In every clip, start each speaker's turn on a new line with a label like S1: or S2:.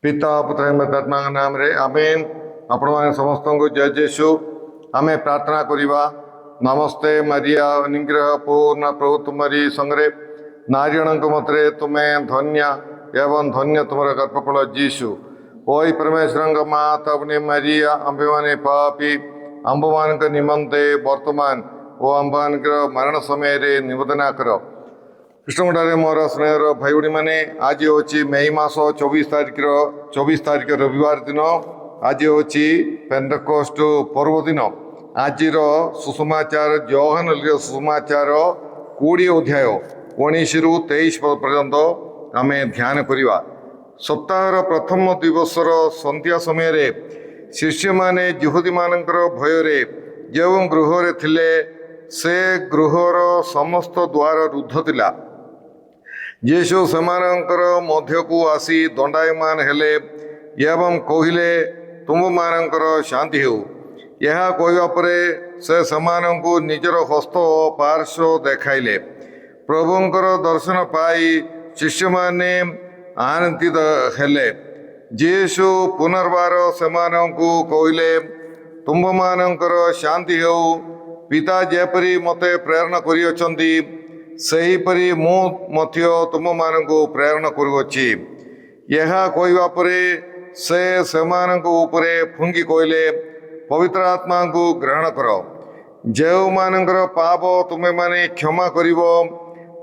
S1: पिता पुत्र आत्मा नाम रे आमेन। आपण माने समस्त को जय जेसु। आमे प्रार्थना करिबा। नमस्ते मरिया अनुग्रह पूर्ण प्रभु तुम्हारी संगरे नारीगणक मतरे तुमे धन्य एवं धन्य तुमर गर्भफल जीशु। ओई परमेश्वर माता अपने मरिया अंबेमाने पापी अंबमान निमंते वर्तमान ओ अंबान मरण समय रे निवेदना कर। कृष्णगुड़े मोर स्नेहर भाई भाई मैंने आज हूँ मई मास 24 तारीख रविवार दिन। आज हूँ पेंटेकोस्ट पर्व दिन। आज सुसमाचार योहान सुसमाचार 20 अध्याय 19 रु 23 पर्यंत आम ध्यान करवा। सप्ताहर प्रथम दिवसर संध्या समय रे शिष्य माने यहूदी मानकर भय जो गृह थिले से गृहर समस्त द्वार रुद्ध थिला। यीशु सेमानंकर मध्य को आसी दंडायमान हेले एवं कहिले तुम मानकर शांति हो। यह कहवा परे से सेमानंकु निजर हस्त और पार्श्व देखाइले। प्रभुंकर दर्शन पाई शिष्य माने आनंदित हेले। यीशु पुनर्बार सेमानंकु कहिले तुम मानकर शांति हो। पिता जेपरी मते प्रेरणा करियछंती सेहीपरि मु मध्य तुम मानक प्रेरणा करुअछि। यह कहवा परे से सेमानक उपरे फुंगी कहले पवित्र आत्मा को ग्रहण कर। जो मानकर पाप तुमे माने क्षमा करिवो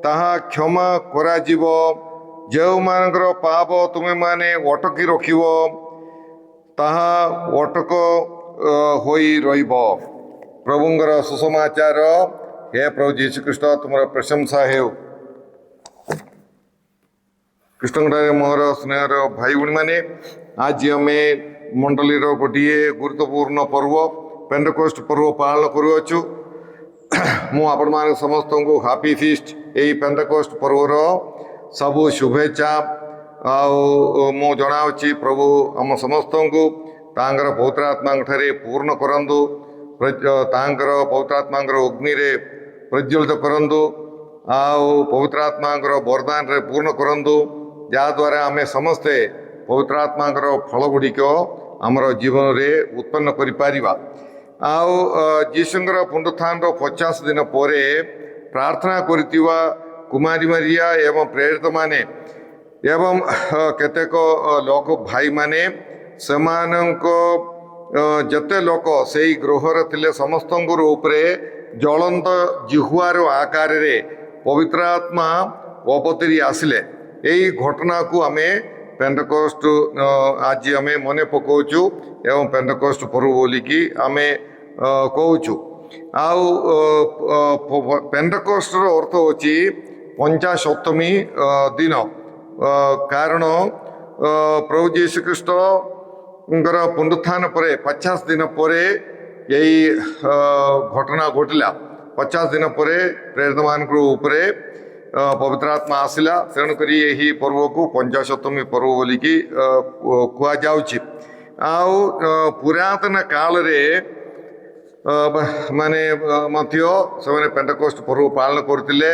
S1: ताहा क्षमा करा जिवो। जो मानकर पाप तुमे माने अटकी रखिवो ताहा अटक होई रहिबो। प्रभुंकर सुसमाचार। हे प्रभु जीशु कृष्ण तुम्हारा प्रशंसा है। कृष्णगुड़े मोहर स्नेहर भाई भाई मैंने आज आम मंडली गोटे गुरुत्वपूर्ण पर्व पेंटेकोस्ट पर्व पालन करुअछु। मु आपण मान समस्त को हैप्पी फीस्ट यही पेंटेकोस्ट पर्वर सबू शुभेच्छा मु जनावि। प्रभु आम समस्त को तांकर पवित्र आत्मा ठारे पूर्ण करंतु। तांकर पवित्र आत्मा अग्नि रे प्रज्वलित करंतु। पवित्र आत्मा वरदान रे पूर्ण करंतु। जहाद्वारा आम समस्ते पवित्र आत्मा फल गुड़िक आमर जीवन रे उत्पन्न करिपारिबा। जीशुंकर पुनरुत्थान 50 दिन पर प्रार्थना करितिवा कुमारी मारिया एवं प्रेरित माने एवं केतेक लोक भाई माने सेमानंको जते लोक से गृहर थिले समस्त उपरे ज्वलंत जिहुआर आकार रे पवित्र आत्मा अवतरी आसिले। यही घटना को आमे पेंटेकोस्ट आज आमे मने पकाउछु एवं पेंटेकोस्ट पर्व बोलिकी आमे कहूछु। पेंटेकोस्ट अर्थ होची पंचाशतमी दिन। कारण प्रभु जीशु ख्रीष्ट पुनरुत्थान पर 50 दिन पर यही घटना घटिला। 50 दिन पर प्रेरित मान उपरे पवित्र आत्मा आसिला। तेणुक यही पर्व को पंचाशतमी पर्व बोलिकी कह जाउछि। पुरातन काल रे माने मध्य से पेंटेकोस्ट पर्व पालन करथिले।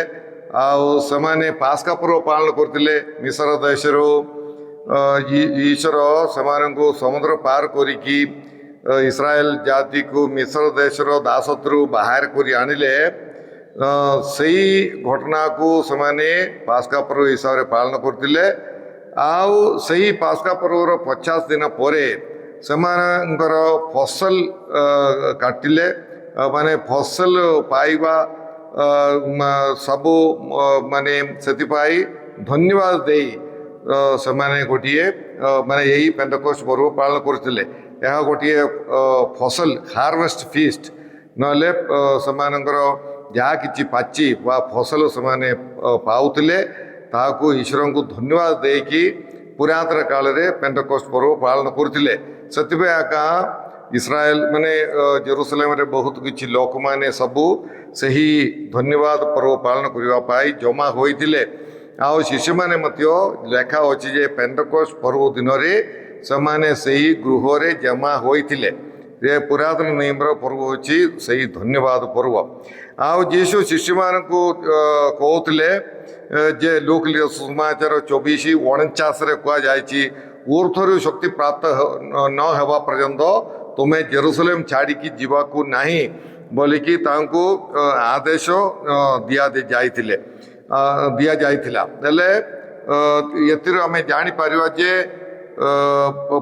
S1: सेमाने पास्का पर्व पालन करथिले। मिस्र देशरो ईश्वर सेमानंकु समुद्र पार करिकी इस्राएल जाति को मिस्र देशर दासत्व बाहर करी आनिले। सही घटना को सेमाने पास्का पर्व हिसाब से पालन करथिले। सही पास्का पर्वर 50 दिन पर सेमानंकर फसल काटिले। माने फसल पाइबा सबू माने सेतिपाई धन्यवाद देई सेमाने गोटे माने यही पेंटेकोस्ट पर्व पालन करथिले। यह गोटे फसल हार्वेस्ट फीस्ट नले सेमानंकर जहाँ किछि पाची वा फसल सेमाने पाउथिले ताकू ईश्वर को धन्यवाद देकी पुरातन काल रे पेंटेकोस्ट पर्व पालन करथिले। सेतिबे आका इस्राएल माने जेरूसलेम रे बहुत किछि लोक माने सबू सही धन्यवाद पर्व पालन करबा पाई जमा होइथिले। शिष्य माने मध्य लेखा अछि जे पेंटेकोस्ट पर्व दिन रे समाने सही गृह रे जमा होइथिले। ये पुरातन नियमर पर्व अछि सही धन्यवाद पर्व। जीशु शिष्य मान को कहते जे लोक सुसमाचार 24:49 रे कह जायछि ऊर्ध्वरु शक्ति प्राप्त न हेबा पर्यंत तुम्हें जेरूसलेम छाड़िकी जीवाकू नहीं बोलिकी तांको आदेश दिया जाइथिला हेले एतिर आमे जानि परिवा जे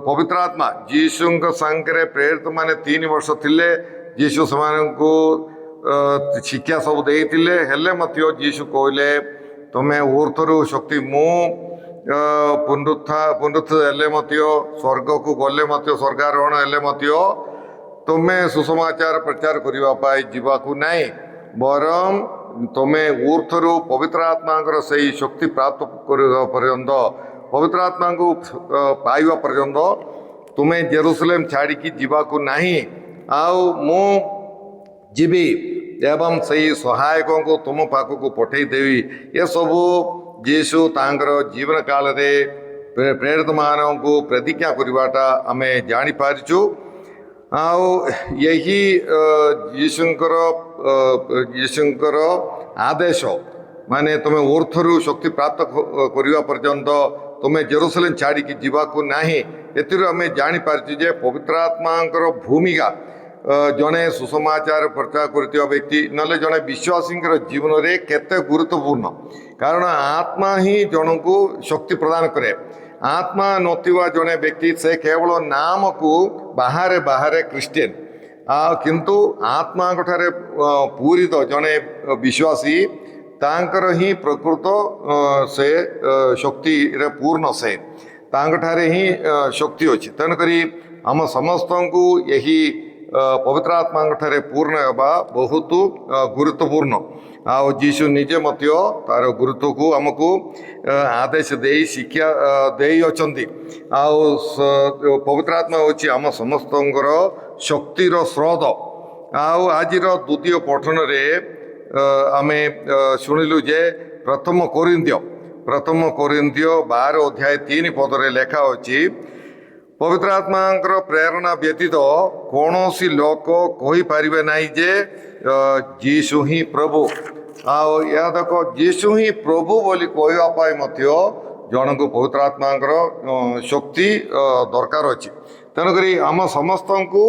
S1: पवित्र आत्मा जीशुंक संगे प्रेरित माने 3 वर्ष थिले जीशु समानकू शिक्षा सब देइथिले हेले मतियो जीशु कहले तुम्हें ऊर्ध्वरु शक्ति मु पुनरुत्थ हेले मतियो स्वर्ग को गले मतियो स्वर्गारोहण हेले मतियो तुम्हें सुसमाचार प्रचार करबा पाई जीवाकू नहीं बरम तुम्हें ऊर्ध्वरु पवित्र आत्मा से शक्ति प्राप्त करबा पर्यंत पवित्र आत्मा को पाइबा पर्यंत तुम्हें जेरूसलेम छाड़िकी जीवाकू नहीं आउ मु जीवी एवं सही सहायकों को तुम पाखक पठे देवी ये सबू जीशु तांकर जीवन काल रे प्रेरित मानव को प्रतिज्ञा करवाटा आम जापारचु आउ यही यीशुंकर आदेश माने तुम्हें ऊर्ध्वरु शक्ति प्राप्त करने पर्यंत तुम्हें जेरूसलेम छाड़िकी जीवाकू नहीं एतिर आम जापारचु जे पवित्र आत्मांकर भूमिका जड़े सुसमाचार प्रचार करथिबा व्यक्ति नले जड़े विश्वासी जीवन में केते गुरुत्वपूर्ण कारण आत्मा ही जन को शक्ति प्रदान करे आत्मा नथिबा जड़े व्यक्ति से केवल नाम को बाहर बाहर क्रिश्चियन किंतु आत्मा ठारे पूरित जड़े विश्वासी तांकर ही प्रकृत से शक्ति रे पूर्ण से तांठारे ही शक्ति अच्छी तेणुकरी आम समस्त को यही पवित्र आत्मा ठारे पूर्ण होगा बहुत गुरुत्वपूर्ण आउ जीशु निजे मत्यो तार गुरुत्व को आमको आदेश दे शिक्षा दे अछंती आउ पवित्र आत्मा होची आम समस्त शक्तिर स्रोत आउ आज द्वितीय पठन रे आमे शुणिलु जे प्रथम कोरिन्थियो 12 अध्याय 3 पद रे लेखा अछि पवित्र आत्मा प्रेरणा व्यतीत कौन सी लोक कही पारे ना जे जीशु ही प्रभु आउ या देख जीशु ही प्रभु बोली कहवाई जन को पवित्र आत्मा शक्ति दरकार अच्छी तेणुक आम समस्त को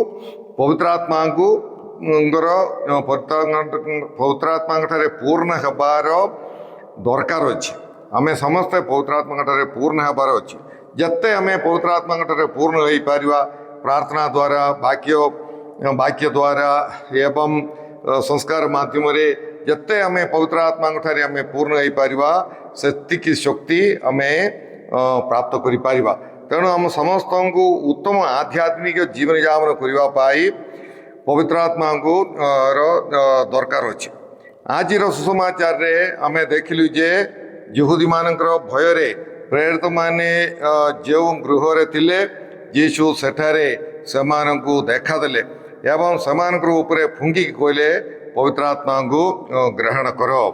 S1: पवित्र आत्मा को पवित्र आत्मा पूर्ण होबार दरकार अच्छी आम समस्ते पवित्र आत्मा पूर्ण होबार अच्छी जत्ते आम पवित्र आत्मा पूर्ण हो पार प्रार्थना द्वारा वाक्य द्वारा एवं संस्कार माध्यम जत्ते आम पवित्र आत्मा आम पूर्ण हो पार से शक्ति आम प्राप्त कर तेणु आम समस्त को उत्तम आध्यात्मिक जीवन यापन करने पवित्र आत्मा को दरकार अच्छी आज सुसमाचार रे आम देखिलु जे यहूदी मानकर भय प्रेरित माने जो गृह थिले जीशु सेठारे सेमानंकु देखा देले एवं सेमानकर ऊपर फुंगी कहले पवित्र आत्मा को ग्रहण करो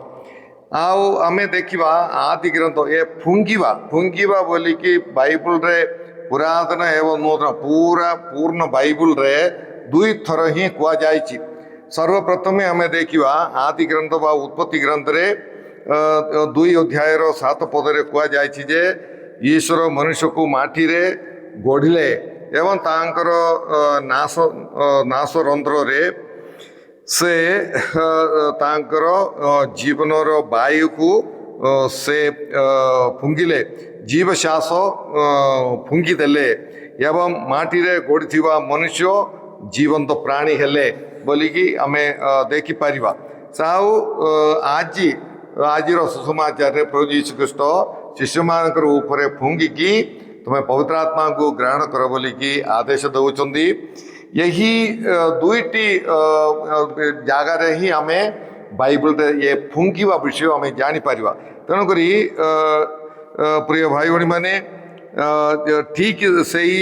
S1: आउ आमे देखिबा आदि ग्रंथ ए फुंगीबा बोलिकी बाइबल रे पुरातन एवं नूतन पूर्ण बाइबल रे 2 थर ही कुआ जायछि सर्वप्रथमे आमे देखिबा आदि ग्रंथ बा उत्पत्ति ग्रंथ रे 2 अध्याय 7 पद रे कुआ जायछि जे ईश्वर मनुष्य को माटी रे गढ़िले एवं तांकर नाश रंध्र रे से तांकर जीवनर वायु को से फुंगिले जीव श्वास फुंगी देले एवं माटी रे गढ़िथिबा मनुष्य जीवंत प्राणी हेले बोलिकी आमे देखि पारिबा साउ आज सुसमाचार रे प्रभु यीशु ख्रीष्ट शिष्य मानकर ऊपर फुंगिकी तुम्हें पवित्र आत्मा को ग्रहण कर बोलिकी आदेश दौरान यही 2टी जगार ही आम बाइबल ये फुंकिवा विषय आम जापर तेणुक प्रिय भाई भाई मैंने ठीक से ही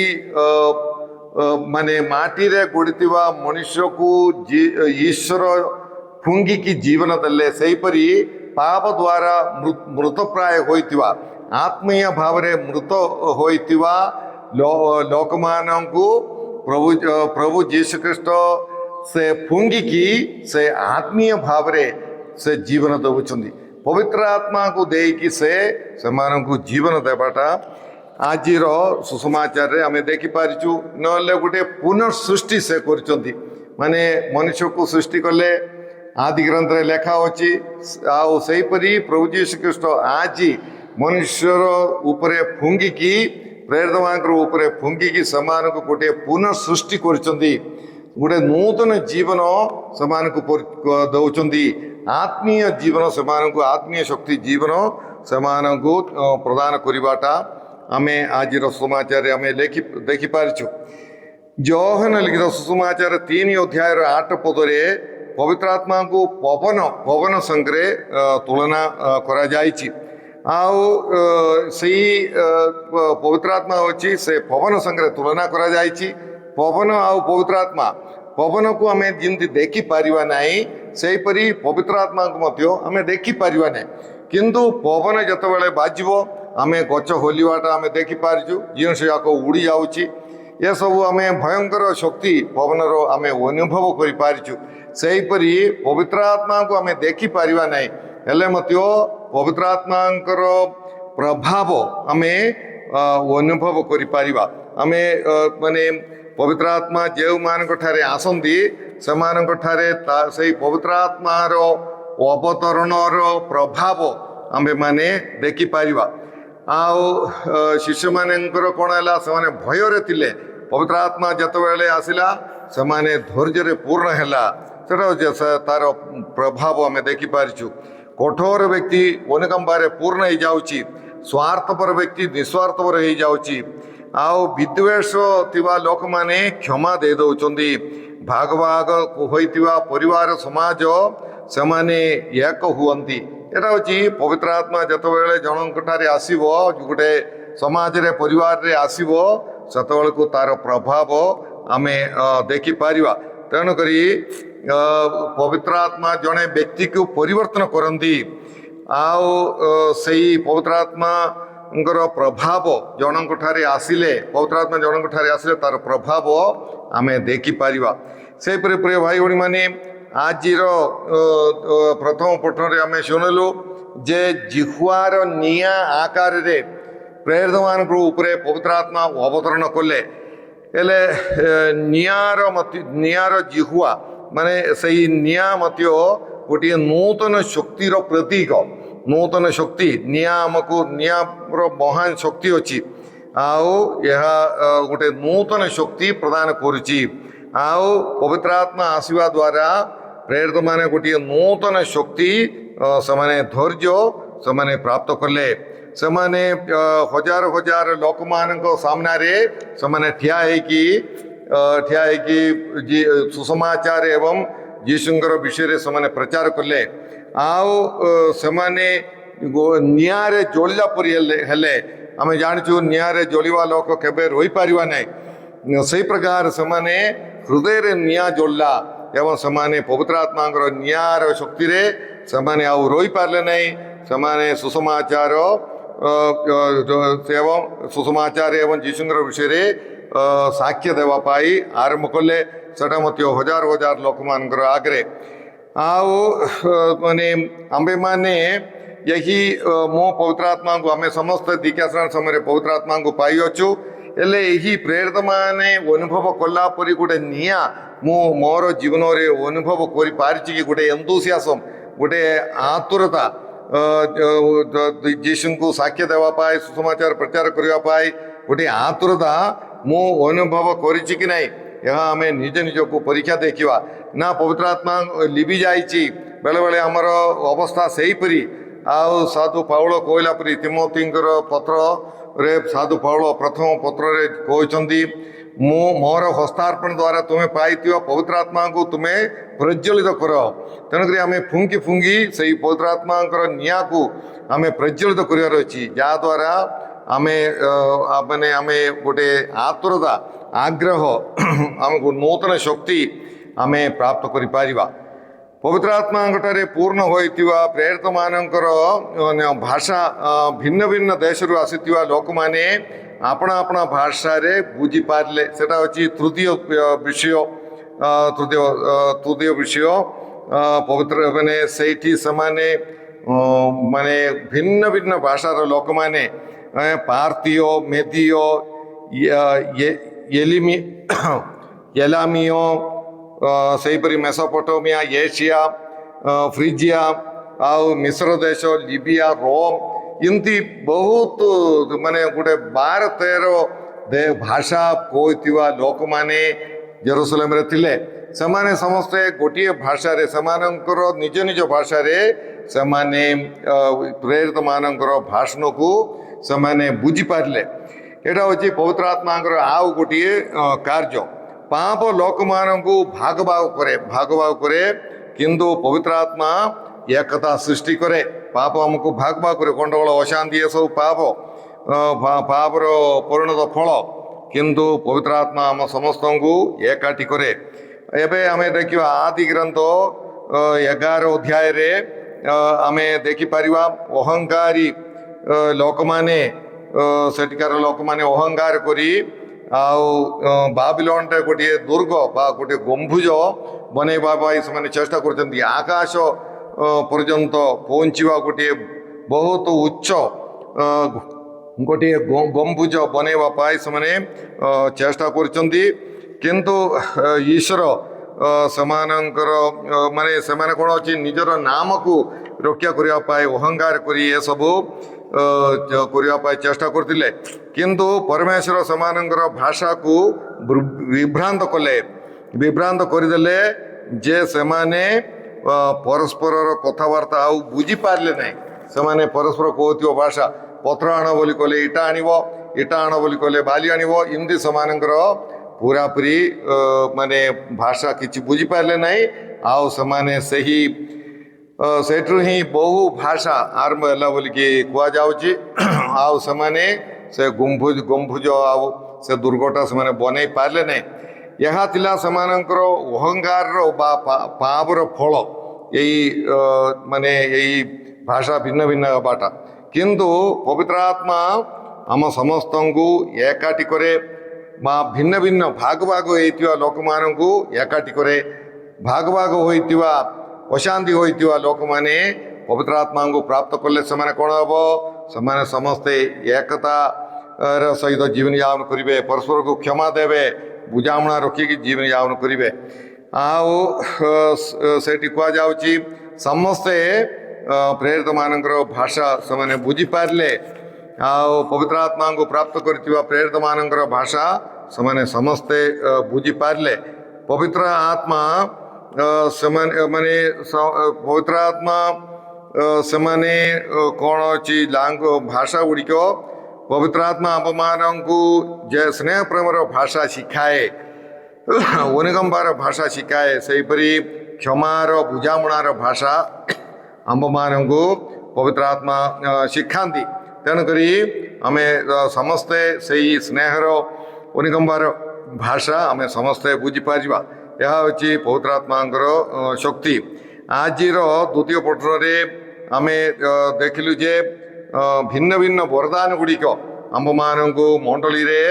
S1: माने माटी रे गढ़िथिबा मनुष्य को ईश्वर फुंगिकी जीवन देले सेहीपरि पाप द्वारा मृतप्राय होइतिबा आत्मीय भाव रे मृत होइतिबा लोक मानंकु प्रभु जीशु ख्रीष्ट से फुंगिकी से आत्मीय भाव रे से जीवन दउछंदी पवित्र आत्मा को देकी से समानंकु जीवन देबाटा ଆଜିର ସୁସମାଚାରରେ ଆମେ ଦେଖିପାରିଛୁ। ନହେଲେ ଗୋଟେ ପୁନଃସୃଷ୍ଟି ସେ କରିଛନ୍ତି, ମାନେ ମନୁଷ୍ୟକୁ ସୃଷ୍ଟି କଲେ ଆଦି ଗ୍ରନ୍ଥରେ ଲେଖା ଅଛି। ଆଉ ସେହିପରି ପ୍ରଭୁ ଯୀଶୁ ଖ୍ରୀଷ୍ଟ ଆଜି ମନୁଷ୍ୟର ଉପରେ ଫୁଙ୍କିକି, ପ୍ରେରିତମାନଙ୍କ ଉପରେ ଫୁଙ୍କିକି ସେମାନଙ୍କୁ ଗୋଟିଏ ପୁନଃସୃଷ୍ଟି କରିଛନ୍ତି, ଗୋଟେ ନୂତନ ଜୀବନ ସେମାନଙ୍କୁ ଦେଉଛନ୍ତି। ଆତ୍ମୀୟ ଜୀବନ ସେମାନଙ୍କୁ, ଆତ୍ମୀୟ ଶକ୍ତି ଜୀବନ ସେମାନଙ୍କୁ ପ୍ରଦାନ କରିବାଟା ଆମେ ଆଜିର ସୁସମାଚାରରେ ଆମେ ଦେଖିପାରିଛୁ। ଯୋହନ ଲିଖିତ ସୁସମାଚାର 3 ଅଧ୍ୟାୟର 8 ପଦରେ ପବିତ୍ର ଆତ୍ମାଙ୍କୁ ପବନ ସାଙ୍ଗରେ ତୁଳନା କରାଯାଇଛି। ଆଉ ସେଇ ପବିତ୍ର ଆତ୍ମା ଅଛି ସେ ପବନ ସାଙ୍ଗରେ ତୁଳନା କରାଯାଇଛି। ପବନ ଆଉ ପବିତ୍ର ଆତ୍ମା, ପବନକୁ ଆମେ ଯେମିତି ଦେଖିପାରିବା ନାହିଁ ସେହିପରି ପବିତ୍ର ଆତ୍ମାକୁ ମଧ୍ୟ ଆମେ ଦେଖିପାରିବା ନାହିଁ। କିନ୍ତୁ ପବନ ଯେତେବେଳେ ବାଜିବ ଆମେ ଗଛ ହଲିବାଟା ଆମେ ଦେଖିପାରିଛୁ, ଜିନିଷ ଯାକ ଉଡ଼ି ଯାଉଛି। ଏସବୁ ଆମେ ଭୟଙ୍କର ଶକ୍ତି ପବନର ଆମେ ଅନୁଭବ କରିପାରିଛୁ। ସେହିପରି ପବିତ୍ର ଆତ୍ମାକୁ ଆମେ ଦେଖିପାରିବା ନାହିଁ, ହେଲେ ମଧ୍ୟ ପବିତ୍ର ଆତ୍ମାଙ୍କର ପ୍ରଭାବ ଆମେ ଅନୁଭବ କରିପାରିବା। ଆମେ ମାନେ ପବିତ୍ର ଆତ୍ମା ଯେଉଁମାନଙ୍କଠାରେ ଆସନ୍ତି ସେମାନଙ୍କଠାରେ ସେଇ ପବିତ୍ର ଆତ୍ମାର ଅବତରଣର ପ୍ରଭାବ ଆମ୍ଭେମାନେ ଦେଖିପାରିବା। ଆଉ ଶିଶୁମାନଙ୍କର କ'ଣ ହେଲା, ସେମାନେ ଭୟରେ ଥିଲେ। ପବିତ୍ର ଆତ୍ମା ଯେତେବେଳେ ଆସିଲା ସେମାନେ ଧୈର୍ଯ୍ୟରେ ପୂର୍ଣ୍ଣ ହେଲା, ସେଟା ତାର ପ୍ରଭାବ ଆମେ ଦେଖିପାରିଛୁ। କଠୋର ବ୍ୟକ୍ତି ଅନୁକମ୍ପାରେ ପୂର୍ଣ୍ଣ ହେଇଯାଉଛି, ସ୍ୱାର୍ଥପର ବ୍ୟକ୍ତି ନିଃସ୍ୱାର୍ଥପର ହେଇଯାଉଛି। ଆଉ ବିଦ୍ୱେଷ ଥିବା ଲୋକମାନେ କ୍ଷମା ଦେଇ ଦେଉଛନ୍ତି। ଭାଗ ଭାଗ ହୋଇଥିବା ପରିବାର ସମାଜ ସେମାନେ ଏକ ହୁଅନ୍ତି। ଏଟା ହେଉଛି ପବିତ୍ର ଆତ୍ମା ଯେତେବେଳେ ଜଣଙ୍କଠାରେ ଆସିବ, ଗୋଟେ ସମାଜରେ ପରିବାରରେ ଆସିବ, ସେତେବେଳକୁ ତାର ପ୍ରଭାବ ଆମେ ଦେଖିପାରିବା। ତେଣୁକରି ପବିତ୍ର ଆତ୍ମା ଜଣେ ବ୍ୟକ୍ତିକୁ ପରିବର୍ତ୍ତନ କରନ୍ତି। ଆଉ ସେଇ ପବିତ୍ର ଆତ୍ମାଙ୍କର ପ୍ରଭାବ ଜଣଙ୍କଠାରେ ଆସିଲେ, ପବିତ୍ର ଆତ୍ମା ଜଣଙ୍କଠାରେ ଆସିଲେ ତାର ପ୍ରଭାବ ଆମେ ଦେଖିପାରିବା। ସେହିପରି ପ୍ରିୟ ଭାଇ ଭଉଣୀମାନେ, ଆଜିର ପ୍ରଥମ ପଠନରେ ଆମେ ଶୁଣିଲୁ ଯେ ଜିହ୍ୱାର ନିଆଁ ଆକାରରେ ପ୍ରେରିତମାନଙ୍କ ଉପରେ ପବିତ୍ର ଆତ୍ମା ଅବତରଣ କଲେ। ହେଲେ ନିଆଁର ଜିହ୍ୱା, ମାନେ ସେଇ ନିଆଁ ମଧ୍ୟ ଗୋଟିଏ ନୂତନ ଶକ୍ତିର ପ୍ରତୀକ। ନୂତନ ଶକ୍ତି, ନିଆଁ ଆମକୁ, ନିଆଁର ମହାନ ଶକ୍ତି ଅଛି। ଆଉ ଏହା ଗୋଟେ ନୂତନ ଶକ୍ତି ପ୍ରଦାନ କରୁଛି। ଆଉ ପବିତ୍ର ଆତ୍ମା ଆସିବା ଦ୍ୱାରା ପ୍ରେରିତମାନେ ଗୋଟିଏ ନୂତନ ଶକ୍ତି, ସେମାନେ ଧୈର୍ଯ୍ୟ ସେମାନେ ପ୍ରାପ୍ତ କଲେ। ସେମାନେ ହଜାର ହଜାର ଲୋକମାନଙ୍କ ସାମ୍ନାରେ ସେମାନେ ଠିଆ ହେଇକି ସୁସମାଚାର ଏବଂ ଯୀଶୁଙ୍କର ବିଷୟରେ ସେମାନେ ପ୍ରଚାର କଲେ। ଆଉ ସେମାନେ ନିଆଁରେ ଜଳିଲା ପରି ହେଲେ। ଆମେ ଜାଣିଛୁ ନିଆଁରେ ଜଳିବା ଲୋକ କେବେ ରହିପାରିବା ନାହିଁ। ସେହି ପ୍ରକାର ସେମାନେ ହୃଦୟରେ ନିଆଁ ଜଳିଲା ଏବଂ ସେମାନେ ପବିତ୍ର ଆତ୍ମାଙ୍କର ନିଆଁର ଶକ୍ତିରେ ସେମାନେ ଆଉ ରହିପାରିଲେ ନାହିଁ। ସେମାନେ ସୁସମାଚାର ଏବଂ ଯୀଶୁଙ୍କର ବିଷୟରେ ସାକ୍ଷ୍ୟ ଦେବା ପାଇଁ ଆରମ୍ଭ କଲେ, ସେଟା ମଧ୍ୟ ହଜାର ହଜାର ଲୋକମାନଙ୍କର ଆଗରେ। ଆଉ ମାନେ ଆମ୍ଭେମାନେ ଏହି ମୋ ପବିତ୍ର ଆତ୍ମାଙ୍କୁ, ଆମେ ସମସ୍ତେ ଦୀକ୍ଷାସ୍ନାନ ସମୟରେ ପବିତ୍ର ଆତ୍ମାଙ୍କୁ ପାଇଅଛୁ। ହେଲେ ଏହି ପ୍ରେରିତମାନେ ଅନୁଭବ କଲା ପରି ଗୋଟେ ନିଆଁ ମୁଁ ମୋର ଜୀବନରେ ଅନୁଭବ କରିପାରିଛି କି? ଗୋଟେ ଏନ୍ଥୁସିଆସମ୍, ଗୋଟେ ଆତୁରତା ଯୀଶୁଙ୍କୁ ସାକ୍ଷ୍ୟ ଦେବା ପାଇଁ, ସୁସମାଚାର ପ୍ରଚାର କରିବା ପାଇଁ ଗୋଟେ ଆତୁରତା ମୁଁ ଅନୁଭବ କରିଛି କି ନାହିଁ? ଏହା ଆମେ ନିଜ ନିଜକୁ ପରୀକ୍ଷା ଦେଖିବା। ନା ପବିତ୍ର ଆତ୍ମା ଲିଭି ଯାଇଛି? ବେଳେବେଳେ ଆମର ଅବସ୍ଥା ସେହିପରି। ଆଉ ସାଧୁ ପାଉଳ କହିଲା ପରି ତିମୋଥୀଙ୍କର ପତ୍ରରେ ସାଧୁ ପାଉଳ ପ୍ରଥମ ପତ୍ରରେ କହିଛନ୍ତି, ମୁଁ ମୋର ହସ୍ତାର୍ପଣ ଦ୍ୱାରା ତୁମେ ପାଇଥିବା ପବିତ୍ର ଆତ୍ମାଙ୍କୁ ତୁମେ ପ୍ରଜ୍ୱଳିତ କର। ତେଣୁକରି ଆମେ ଫୁଙ୍କି ସେଇ ପବିତ୍ର ଆତ୍ମାଙ୍କର ନିଆଁକୁ ଆମେ ପ୍ରଜ୍ୱଳିତ କରିବାର ଅଛି, ଯାହାଦ୍ୱାରା ଆମେ ଗୋଟେ ଆତୁରତା, ଆଗ୍ରହ, ଆମକୁ ନୂତନ ଶକ୍ତି ଆମେ ପ୍ରାପ୍ତ କରିପାରିବା। ପବିତ୍ର ଆତ୍ମାଙ୍କଠାରେ ପୂର୍ଣ୍ଣ ହୋଇଥିବା ପ୍ରେରିତମାନଙ୍କର ଭାଷା, ଭିନ୍ନ ଭିନ୍ନ ଦେଶରୁ ଆସିଥିବା ଲୋକମାନେ ଆପଣା ଆପଣା ଭାଷାରେ ବୁଝିପାରିଲେ। ସେଟା ହେଉଛି ତୃତୀୟ ବିଷୟ। ପବିତ୍ର ସେଇଠି ସେମାନେ ମାନେ ଭିନ୍ନ ଭିନ୍ନ ଭାଷାର ଲୋକମାନେ ପାର୍ଥିଓ ମେଦିଓ ଏଲିମି ଏଲାମିଓ ସେହିପରି ମେସୋପଟୋମିଆ ଏସିଆ ଫ୍ରିଜିଆ ଆଉ ମିଶ୍ର ଦେଶ ଲିବିଆ ରୋମ୍ ଏମିତି ବହୁତ ମାନେ ଗୋଟେ 12-13 ଭାଷା କହୁଥିବା ଲୋକମାନେ ଜେରୁସାଲେମରେ ଥିଲେ। ସେମାନେ ସମସ୍ତେ ଗୋଟିଏ ଭାଷାରେ ସେମାନଙ୍କର ନିଜ ନିଜ ଭାଷାରେ ସେମାନେ ପ୍ରେରିତମାନଙ୍କର ଭାଷଣକୁ ସେମାନେ ବୁଝିପାରିଲେ। ଏଇଟା ହେଉଛି ପବିତ୍ର ଆତ୍ମାଙ୍କର ଆଉ ଗୋଟିଏ କାର୍ଯ୍ୟ। ପାପ ଲୋକମାନଙ୍କୁ ଭାଗ ଭାଗ କରେ କିନ୍ତୁ ପବିତ୍ର ଆତ୍ମା ଏକତା ସୃଷ୍ଟି କରେ। ପାପ ଆମକୁ ଭାଗ କରେ। ଗଣ୍ଡଗୋଳ ଅଶାନ୍ତି ଏସବୁ ପାପର ପରିଣତ ଫଳ, କିନ୍ତୁ ପବିତ୍ର ଆତ୍ମା ଆମ ସମସ୍ତଙ୍କୁ ଏକାଠି କରେ। ଏବେ ଆମେ ଦେଖିବା ଆଦି ଗ୍ରନ୍ଥ 11 ଅଧ୍ୟାୟରେ ଆମେ ଦେଖିପାରିବା ଅହଙ୍କାରୀ ଲୋକମାନେ ସେଠିକାର ଲୋକମାନେ ଅହଙ୍କାର କରି ଆଉ ବାବିଲୋନରେ ଗୋଟିଏ ଦୁର୍ଗ ବା ଗୋଟିଏ ଗମ୍ଭୁଜ ବନେଇବା ପାଇଁ ସେମାନେ ଚେଷ୍ଟା କରୁଛନ୍ତି। ଆକାଶ ପର୍ଯ୍ୟନ୍ତ ପହଞ୍ଚିବା ଗୋଟିଏ ବହୁତ ଉଚ୍ଚ ଗୋଟିଏ ଗମ୍ଭୁଜ ବନେଇବା ପାଇଁ ସେମାନେ ଚେଷ୍ଟା କରୁଛନ୍ତି। କିନ୍ତୁ ଈଶ୍ୱର ସେମାନଙ୍କର ମାନେ ସେମାନେ କ'ଣ ଅଛି ନିଜର ନାମକୁ ରକ୍ଷା କରିବା ପାଇଁ ଅହଙ୍କାର କରି ଏସବୁ କରିବା ପାଇଁ ଚେଷ୍ଟା କରୁଥିଲେ। କିନ୍ତୁ ପରମେଶ୍ୱର ସେମାନଙ୍କର ଭାଷାକୁ ବିଭ୍ରାନ୍ତ କରିଦେଲେ ଯେ ସେମାନେ ପରସ୍ପରର କଥାବାର୍ତ୍ତା ଆଉ ବୁଝିପାରିଲେ ନାହିଁ। ସେମାନେ ପରସ୍ପର କହୁଥିବା ଭାଷା, ପତ୍ର ଆଣ ବୋଲି କହିଲେ ଇଟା ଆଣିବ, ଇଟା ଆଣ ବୋଲି କହିଲେ ବାଲି ଆଣିବ, ଏମିତି ସେମାନଙ୍କର ପୁରାପୁରି ମାନେ ଭାଷା କିଛି ବୁଝିପାରିଲେ ନାହିଁ। ଆଉ ସେମାନେ ସେଇଠୁ ହିଁ ବହୁ ଭାଷା ଆରମ୍ଭ ହେଲା ବୋଲିକି କୁହାଯାଉଛି। ଆଉ ସେମାନେ ସେ ଗମ୍ଭୁଜ ଆଉ ସେ ଦୁର୍ଗଟା ସେମାନେ ବନେଇ ପାରିଲେ ନାହିଁ। ଏହା ଥିଲା ସେମାନଙ୍କର ଅହଙ୍କାରର ବା ପାପର ଫଳ, ଏଇ ଭାଷା ଭିନ୍ନ ଭିନ୍ନ ହେବାଟା। କିନ୍ତୁ ପବିତ୍ର ଆତ୍ମା ଆମ ସମସ୍ତଙ୍କୁ ଏକାଠି କରେ ବା ଭିନ୍ନ ଭିନ୍ନ ଭାଗ ହୋଇଥିବା ଲୋକମାନଙ୍କୁ ଏକାଠି କରେ। ଭାଗ ହୋଇଥିବା ଅଶାନ୍ତି ହୋଇଥିବା ଲୋକମାନେ ପବିତ୍ର ଆତ୍ମାଙ୍କୁ ପ୍ରାପ୍ତ କଲେ ସେମାନେ କ'ଣ ହେବ? ସେମାନେ ସମସ୍ତେ ଏକତାର ସହିତ ଜୀବନ ଯାପନ କରିବେ, ପରସ୍ପରକୁ କ୍ଷମା ଦେବେ, ବୁଝାମଣା ରଖିକି ଜୀବନ ଯାପନ କରିବେ। ଆଉ ସେଠି କୁହାଯାଉଛି ସମସ୍ତେ ପ୍ରେରିତମାନଙ୍କର ଭାଷା ସେମାନେ ବୁଝିପାରିଲେ। ଆଉ ପବିତ୍ର ଆତ୍ମାଙ୍କୁ ପ୍ରାପ୍ତ କରିଥିବା ପ୍ରେରିତମାନଙ୍କର ଭାଷା ସେମାନେ ସମସ୍ତେ ବୁଝିପାରିଲେ। ପବିତ୍ର ଆତ୍ମା ପବିତ୍ର ଆତ୍ମା ସେମାନେ କ'ଣ ଅଛି ଭାଷା ଗୁଡ଼ିକ ପବିତ୍ର ଆତ୍ମା ଆମମାନଙ୍କୁ ଯେ ସ୍ନେହ ପ୍ରେମର ଭାଷା ଶିଖାଏ, ଅନୁକମ୍ପାର ଭାଷା ଶିଖାଏ, ସେହିପରି କ୍ଷମାର ବୁଝାମଣାର ଭାଷା ଆମ୍ଭମାନଙ୍କୁ ପବିତ୍ର ଆତ୍ମା ଶିଖାନ୍ତି। ତେଣୁକରି ଆମେ ସମସ୍ତେ ସେଇ ସ୍ନେହର ଅନୁକମ୍ପାର ଭାଷା ଆମେ ସମସ୍ତେ ବୁଝିପାରିବା। ଏହା ହେଉଛି ପବିତ୍ର ଆତ୍ମାଙ୍କର ଶକ୍ତି। ଆଜିର ଦ୍ୱିତୀୟ ପଠନରେ ଆମେ ଦେଖିଲୁ ଯେ ଭିନ୍ନ ଭିନ୍ନ ବରଦାନ ଗୁଡ଼ିକ ଆମ୍ଭମାନଙ୍କୁ ମଣ୍ଡଳୀରେ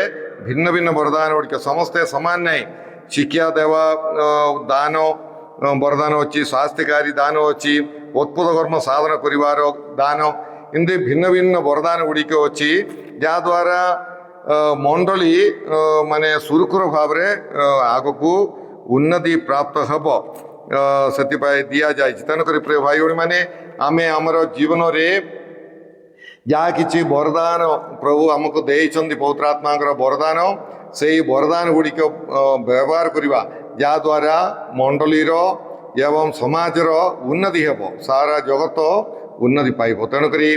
S1: ଭିନ୍ନ ଭିନ୍ନ ବରଦାନ ଗୁଡ଼ିକ ସମସ୍ତେ ସମାନ ନାହିଁ। ଶିକ୍ଷା ଦେବା ଦାନ ବରଦାନ ଅଛି, ସ୍ୱାସ୍ଥ୍ୟକାରୀ ଦାନ ଅଛି, ଅଦ୍ଭୁତ କର୍ମ ସାଧନ କରିବାର ଦାନ, ଏମିତି ଭିନ୍ନ ଭିନ୍ନ ବରଦାନ ଗୁଡ଼ିକ ଅଛି ଯାହାଦ୍ୱାରା ମଣ୍ଡଳୀ ମାନେ ସୁରୁଖୁରୁ ଭାବରେ ଆଗକୁ ଉନ୍ନତି ପ୍ରାପ୍ତ ହେବ, ସେଥିପାଇଁ ଦିଆଯାଇଛି। ତେଣୁକରି ପ୍ରିୟ ଭାଇ ଭଉଣୀମାନେ, ଆମେ ଆମର ଜୀବନରେ ଯାହା କିଛି ବରଦାନ ପ୍ରଭୁ ଆମକୁ ଦେଇଛନ୍ତି, ପବିତ୍ର ଆତ୍ମାଙ୍କର ବରଦାନ, ସେଇ ବରଦାନ ଗୁଡ଼ିକ ବ୍ୟବହାର କରିବା ଯାହାଦ୍ୱାରା ମଣ୍ଡଳୀର ଏବଂ ସମାଜର ଉନ୍ନତି ହେବ, ସାରା ଜଗତ ଉନ୍ନତି ପାଇବ। ତେଣୁକରି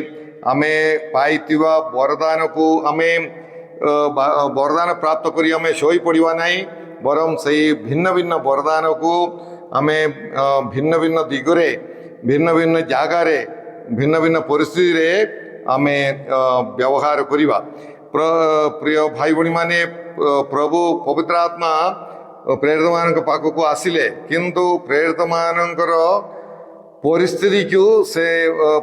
S1: ଆମେ ପାଇଥିବା ବରଦାନକୁ ଆମେ ବରଦାନ ପ୍ରାପ୍ତ କରି ଆମେ ଶୋଇପଡ଼ିବା ନାହିଁ, ବରଂ ସେଇ ଭିନ୍ନ ଭିନ୍ନ ବରଦାନକୁ ଆମେ ଭିନ୍ନ ଭିନ୍ନ ଦିଗରେ, ଭିନ୍ନ ଭିନ୍ନ ଜାଗାରେ, ଭିନ୍ନ ଭିନ୍ନ ପରିସ୍ଥିତିରେ ଆମେ ବ୍ୟବହାର କରିବା। ପ୍ରିୟ ଭାଇ ଭଉଣୀମାନେ, ପ୍ରଭୁ ପବିତ୍ର ଆତ୍ମା ପ୍ରେରିତମାନଙ୍କ ପାଖକୁ ଆସିଲେ, କିନ୍ତୁ ପ୍ରେରିତମାନଙ୍କର ପରିସ୍ଥିତିକୁ ସେ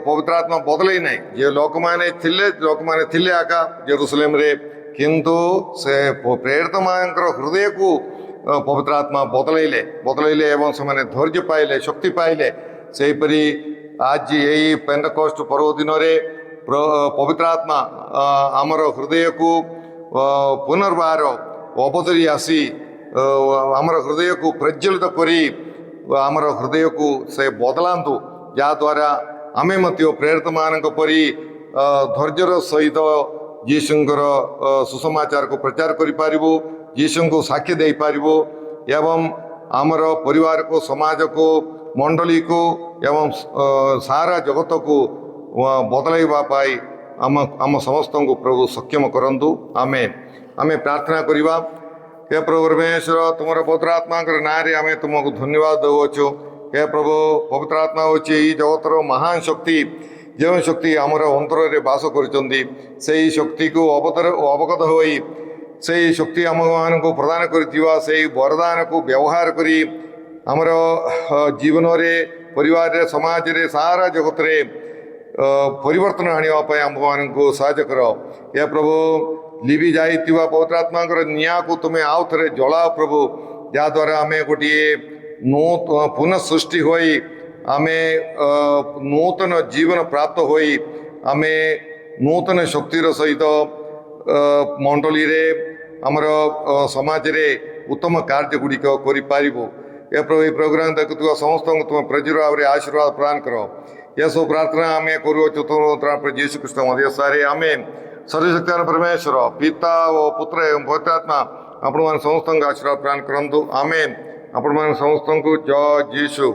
S1: ପବିତ୍ର ଆତ୍ମା ବଦଳେଇ ନାହିଁ। ଯେ ଲୋକମାନେ ଥିଲେ ଆକା ଜେରୁସାଲେମରେ, କିନ୍ତୁ ସେ ପ୍ରେରିତମାନଙ୍କର ହୃଦୟକୁ ପବିତ୍ର ଆତ୍ମା ବଦଳେଇଲେ ଏବଂ ସେମାନେ ଧୈର୍ଯ୍ୟ ପାଇଲେ, ଶକ୍ତି ପାଇଲେ। ସେହିପରି ଆଜି ଏଇ ପେଣ୍ଟେକୋଷ୍ଟ ପର୍ବ ଦିନରେ पवित्र आत्मा आमर हृदय को पुनर्बार अवतरी आसी आमर हृदय को प्रज्वलित करी आमर हृदय को से बदलांतु जहाद्वारा आमे मध्य प्रेरित मानक परी धैर्यर सहित जीशुंकर सुसमाचार को प्रचार करिपारिबो, जीशु को साक्षी दे पारिबो एवं आमर परिवार को, समाज को, मंडली को एवं सारा जगत को बदलैबा पाई आम समस्त को प्रभु सक्षम करंतु। आमेन। आमे प्रार्थना करिबा। हे प्रभु परमेश्वर तुमर पवित्र आत्मा ना आमे तुमको धन्यवाद देवछु। हे प्रभु पवित्र आत्मा होची ई जगतर महान शक्ति, जो शक्ति आमर अंतर में बास कर शक्ति को अवगत होई से शक्ति आम मान को प्रदान कर वरदान को व्यवहार करी आमर जीवन रे, परिवार रे, समाज रे, सारा जगत रे परिवर्तन आने आम मान को साहाय्य कर। या प्रभु लिभि जाई पवित्र आत्मा निया को तुम्हें आउ थे जलाओ प्रभु, जहाद्वारा आम गोटे पुनः सृष्टि होई आमे नूतन जीवन प्राप्त होई आमे नूतन शक्तिर सहित मंडली रे आमर समाज रे उत्तम कार्य गुड़िक करिपारिबो। ए प्रभु प्रोग्राम देखुवा समस्त तुम प्रजुर भाव आशीर्वाद प्रदान कर। यह सब प्रार्थना आम करूँ यीशु कृष्ण मध्य सारे आमेन। सर्वशक्तिमान परमेश्वर पिता और पुत्र एवं पवित्र आत्मा आपण समस्त आशीर्वाद प्रदान करंतु। आमेन। आपण समस्त को जय यीशु।